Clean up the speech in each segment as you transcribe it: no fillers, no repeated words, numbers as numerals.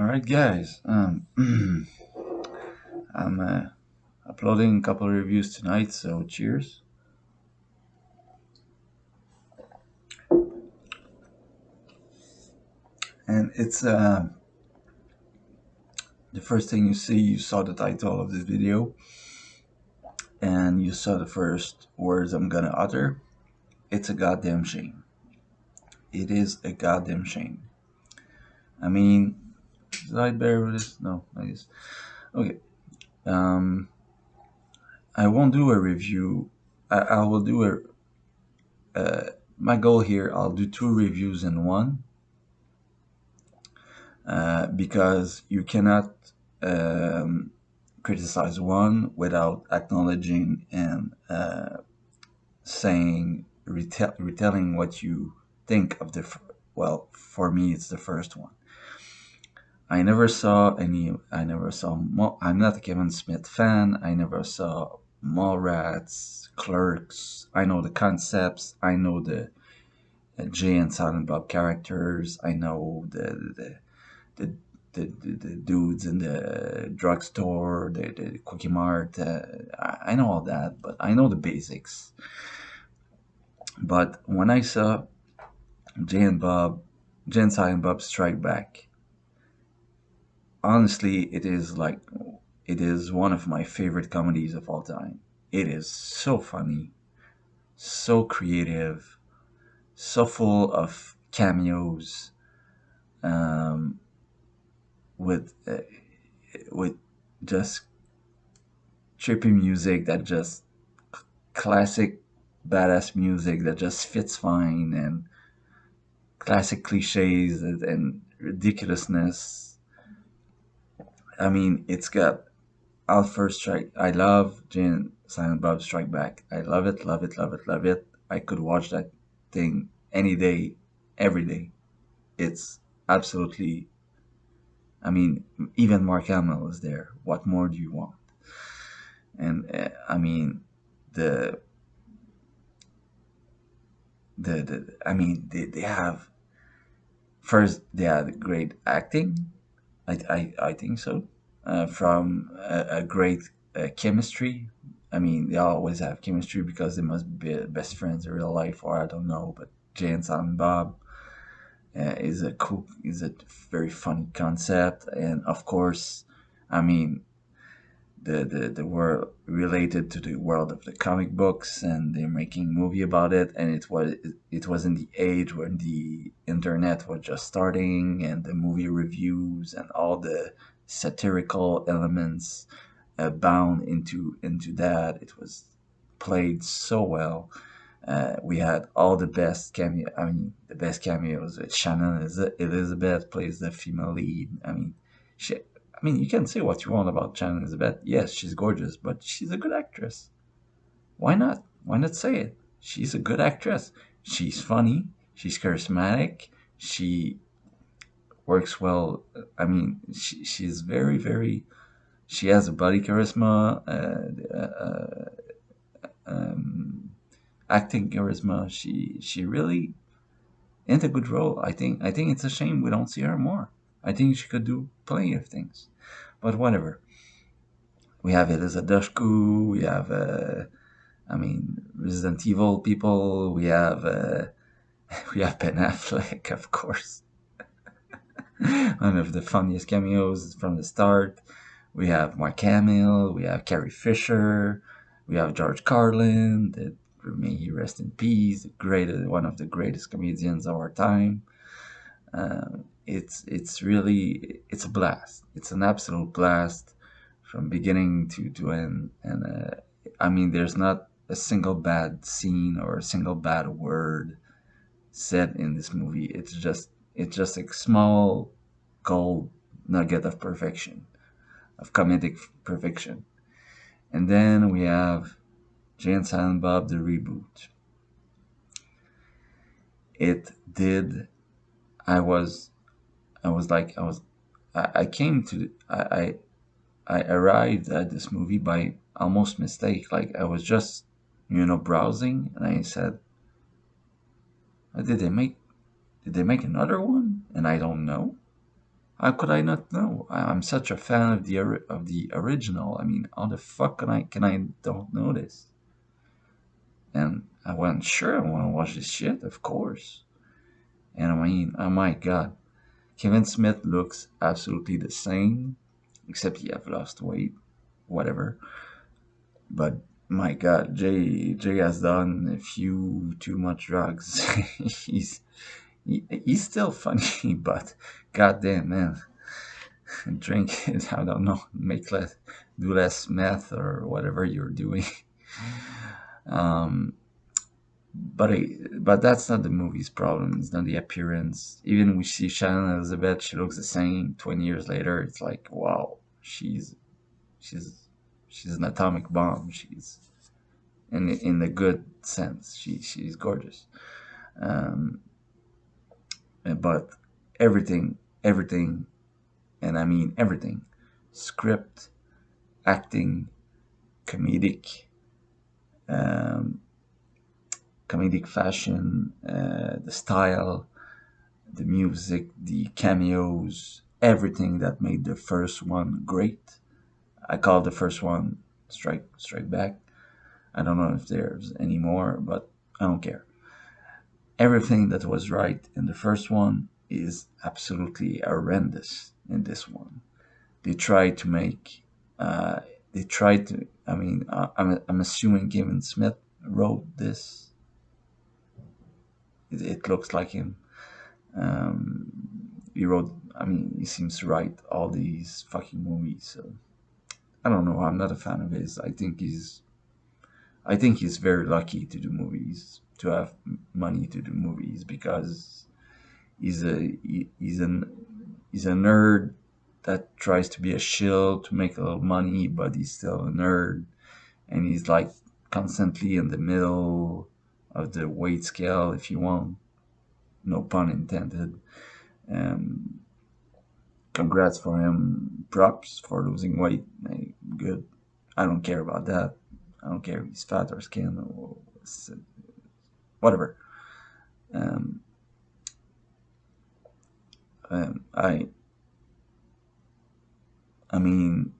right, guys. I'm uploading a couple of reviews tonight, so cheers. And it's the first thing you see. You saw the title of this video, and you saw the first words I'm gonna utter. It's a goddamn shame. It is a goddamn shame. I mean, did I bear with this? No, I guess. Okay. Um, I won't do a review. I will do a. My goal here. I'll do two reviews in one because you cannot um, criticize one without acknowledging and saying retelling what you think of the well, for me it's the first one. I never saw any. I never saw. I'm not a Kevin Smith fan. I never saw Mallrats, Clerks. I know the concepts. I know the Jay and Silent Bob characters. I know the the dudes in the drugstore, the Quickie Mart. I know all that, but I know the basics. But when I saw Jay and Bob, Jay and Silent Bob Strike Back, honestly, it is one of my favorite comedies of all time. It is so funny, so creative, so full of cameos, um, with with just trippy music that just classic badass music that just fits fine, and classic cliches and ridiculousness. I mean, it's got Alfred Strike. I love Jane Silent Bob Strike Back. I love it, love it, love it, love it. I could watch that thing any day, every day. It's absolutely. I mean, even Mark Hamill is there. What more do you want? And I mean, the I mean, they have first they had great acting. I think so. From a great chemistry. I mean, they always have chemistry because they must be best friends in real life, or I don't know. But Jay and Silent Bob is a very funny concept, and of course, I mean, the world related to the world of the comic books, and they're making a movie about it, and it was in the age when the internet was just starting, and the movie reviews and all the satirical elements bound into that. It was played so well. We had all the best cameo. I mean, the best cameos. Shannon Elizabeth plays the female lead. I mean, she. I mean, you can say what you want about Shannon Elizabeth. Yes, she's gorgeous, but she's a good actress. Why not? Why not say it? She's a good actress. She's funny. She's charismatic. She works well. I mean, she's very, very. She has a body charisma. Um, Acting charisma. She really in a good role. I think it's a shame we don't see her more. I think she could do plenty of things, but whatever. We have Eliza Dushku. We have I mean Resident Evil people. We have we have Ben Affleck, of course, one of the funniest cameos from the start. We have Mark Hamill. We have Carrie Fisher. We have George Carlin. That may he rest in peace. One of the greatest comedians of our time. It's really it's a blast. It's an absolute blast from beginning to end. And I mean, there's not a single bad scene or a single bad word said in this movie. It's just a small gold nugget of perfection, of comedic perfection. And then we have Jay and Silent Bob the reboot. It did. I was I was like I came to I arrived at this movie by almost mistake. Like I was just browsing, and I said, "Did they make another one?" And I don't know. How could I not know? I'm such a fan of the original. I mean, how the fuck can I don't know this? And I went, sure, I want to watch this shit, of course. And I mean, oh my god, Kevin Smith looks absolutely the same, except he have lost weight, whatever. But my god, Jay has done a few too much drugs. he's he's still funny, but goddamn man, drink it. I don't know, make less, do less meth or whatever you're doing. Um, but that's not the movie's problem. It's not the appearance. Even we see Shannon Elizabeth, she looks the same. 20 years later, it's like wow, she's she's an atomic bomb. She's in the good sense. She's gorgeous. Um, but everything, and I mean everything, script, acting, comedic, um, comedic fashion, the style, the music, the cameos, everything that made the first one great. I call the first one Strike Back. I don't know if there's any more, but I don't care. Everything that was right in the first one is absolutely horrendous in this one. They tried to make, uh, they tried to. I mean, I'm assuming Kevin Smith wrote this. It looks like him. Um, he wrote. I mean, he seems to write all these fucking movies. So I don't know. I'm not a fan of his. I think he's very lucky to do movies, to have money to do movies, because he's a nerd that tries to be a shill to make a little money, but he's still a nerd, and he's like constantly in the middle of the weight scale, if you want, no pun intended. Um, Congrats for him. Props for losing weight. Hey, good. I don't care about that. I don't care if he's fat or skin or whatever. Um, I mean,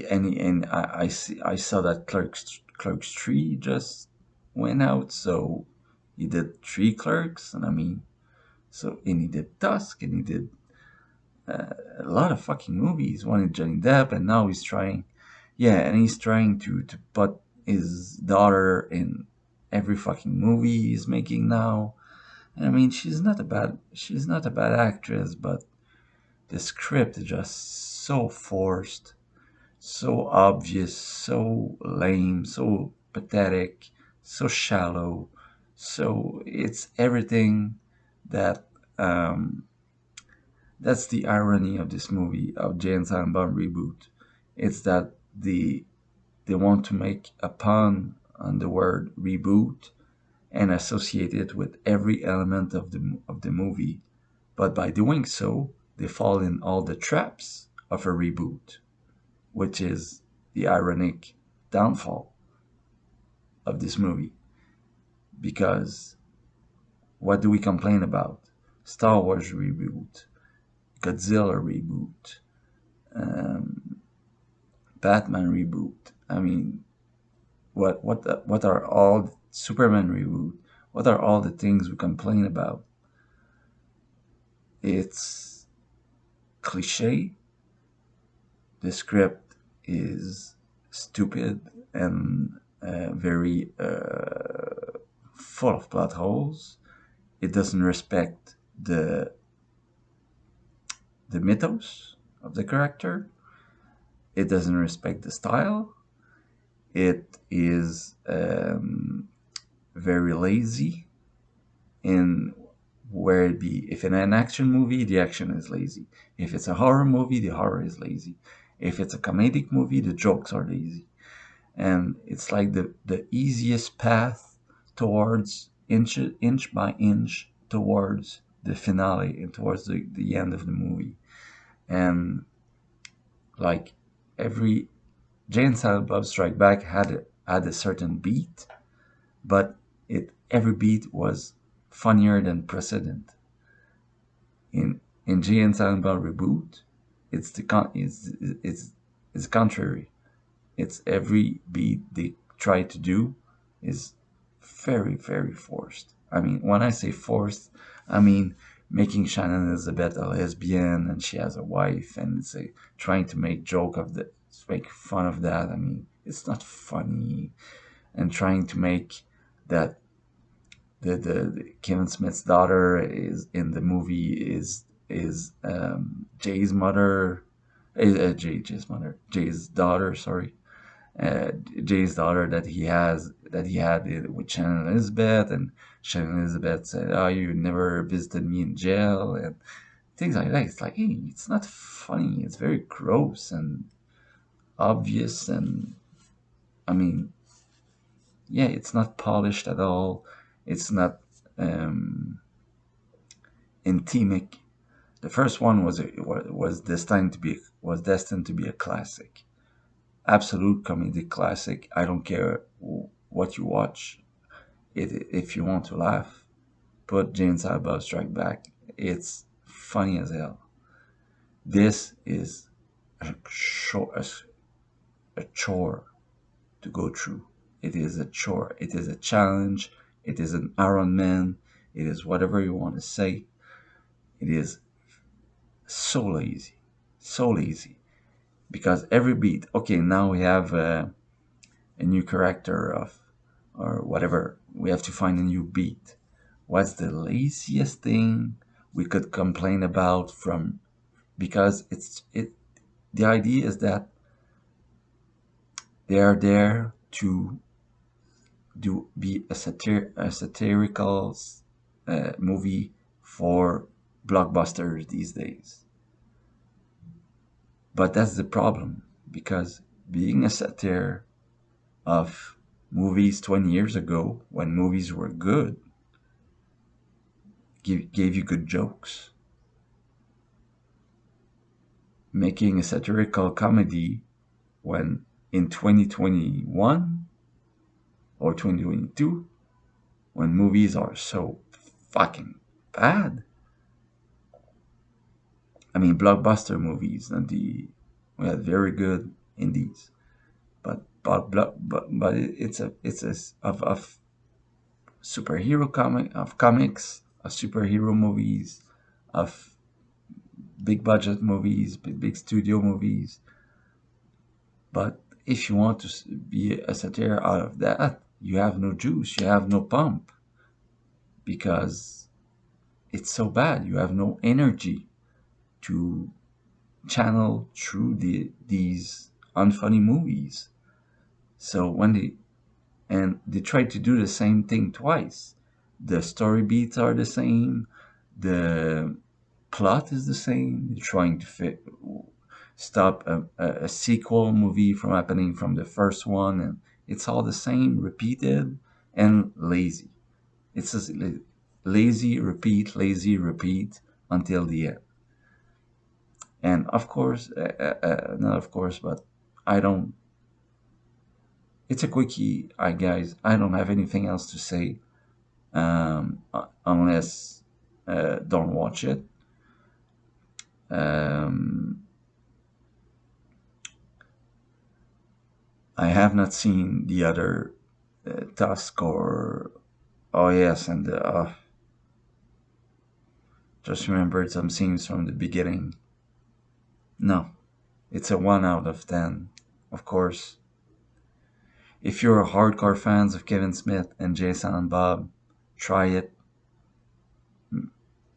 and I saw that Clerks 3 just went out, so he did three Clerks, and I mean, and he did Tusk, and he did a lot of fucking movies. One with Johnny Depp, and now he's trying, yeah, and he's trying to put his daughter in every fucking movie he's making now. And I mean, she's not a bad actress, but the script is just so forced, so obvious, so lame, so pathetic, so shallow. So it's everything that um, that's the irony of this movie, of Jay and Silent Bob Reboot. It's that they want to make a pun on the word reboot and associate it with every element of the movie. But by doing so, they fall in all the traps of a reboot, which is the ironic downfall of this movie. Because what do we complain about? Star Wars reboot, Godzilla reboot, um, Batman reboot. I mean, what are all Superman reboot? What are all the things we complain about? It's cliche. The script is stupid and very full of plot holes. It doesn't respect the mythos of the character. It doesn't respect the style. It is very lazy in where it be. If in an action movie, the action is lazy. If it's a horror movie, the horror is lazy. If it's a comedic movie, the jokes are lazy. And it's like the easiest path towards inch by inch towards the finale and towards the end of the movie. And like every Jay and Silent Bob Strike Back had a certain beat, but every beat was funnier than precedent. In In Jay and Silent Bob Reboot, it's the it's contrary. It's every beat they try to do is very, very forced. I mean, when I say forced, I mean making Shannon Elizabeth a lesbian and she has a wife, and it's a, trying to make joke of the make fun of that. I mean, it's not funny, and trying to make that the Kevin Smith's daughter is in the movie is Jay's mother, Jay's mother, Jay's daughter. Sorry, uh, Jay's daughter that he had with Shannon Elizabeth, and Shannon Elizabeth said, "Oh, you never visited me in jail," and things like that. It's like, hey, it's not funny. It's very gross and obvious, and I mean, yeah, it's not polished at all. It's not um, intimate. The first one was destined to be a classic, absolute comedic classic. I don't care what you watch. If you want to laugh, put James Alba Strike Back. It's funny as hell. This is a chore to go through. It is a chore. It is a challenge. It is an Iron Man. It is whatever you want to say. It is so lazy. So lazy. Because every beat, okay, now we have a new character of, or whatever, we have to find a new beat. What's the laziest thing we could complain about from, because the idea is that they are there to be a satirical movie for blockbusters these days. But that's the problem, because being a satire of movies 20 years ago, when movies were good, gave you good jokes. Making a satirical comedy when in 2021 or 2022, when movies are so fucking bad. I mean, blockbuster movies, and we had very good indies, but it's a of superhero comics, of superhero movies, of big budget movies, big studio movies. But if you want to be a satire out of that, you have no juice, you have no pump, because it's so bad. You have no energy to channel through these unfunny movies. So they try to do the same thing twice. The story beats are the same, the plot is the same. They're trying to stop a sequel movie from happening from the first one, and it's all the same, repeated and lazy. It's just lazy, repeat until the end. And of course, not of course, but I don't. It's a quickie, I guys. I don't have anything else to say, unless don't watch it. Um, I have not seen the other Tusk or, oh yes, and just remembered some scenes from the beginning. No, it's a 1 out of 10, of course. If you're a hardcore fans of Kevin Smith and Jason and Bob, try it.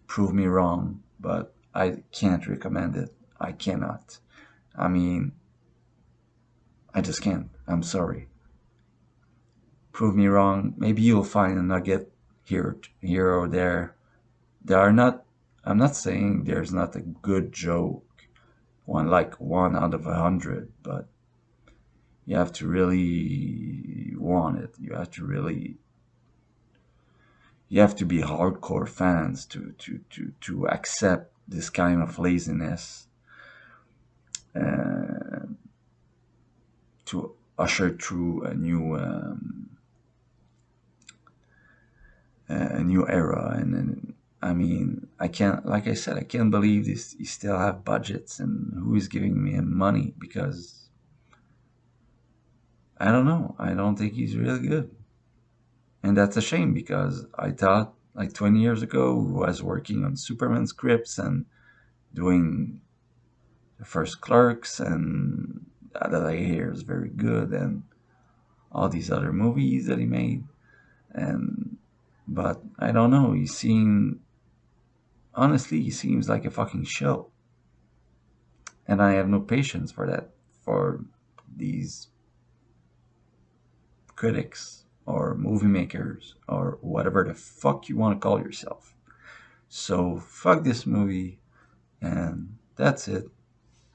Prove me wrong, but I can't recommend it. I cannot. I mean, I just can't. I'm sorry. Prove me wrong. Maybe you'll find a nugget here or there. There are not. I'm not saying there's not a good joke, like 1 out of 100, but you have to really want it. You have to be hardcore fans to accept this kind of laziness, uh, to usher through a new era. And I mean, I can't, like I said, I can't believe this. You still have budgets, and who is giving me money? Because I don't know. I don't think he's really good, and that's a shame because I thought like 20 years ago he was working on Superman scripts and doing the first Clerks, and that I hear is very good, and all these other movies that he made, and but I don't know. He seemed honestly, he seems like a fucking show, and I have no patience for that, for these critics or movie makers or whatever the fuck you want to call yourself. So fuck this movie, and that's it.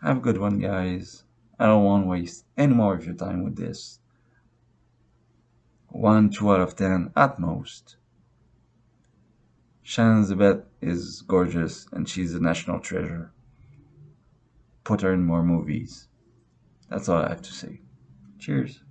Have a good one, guys. I don't want to waste any more of your time with this. 1, 2 out of 10 at most. Shannon Zabet is gorgeous and she's a national treasure. Put her in more movies. That's all I have to say. Cheers.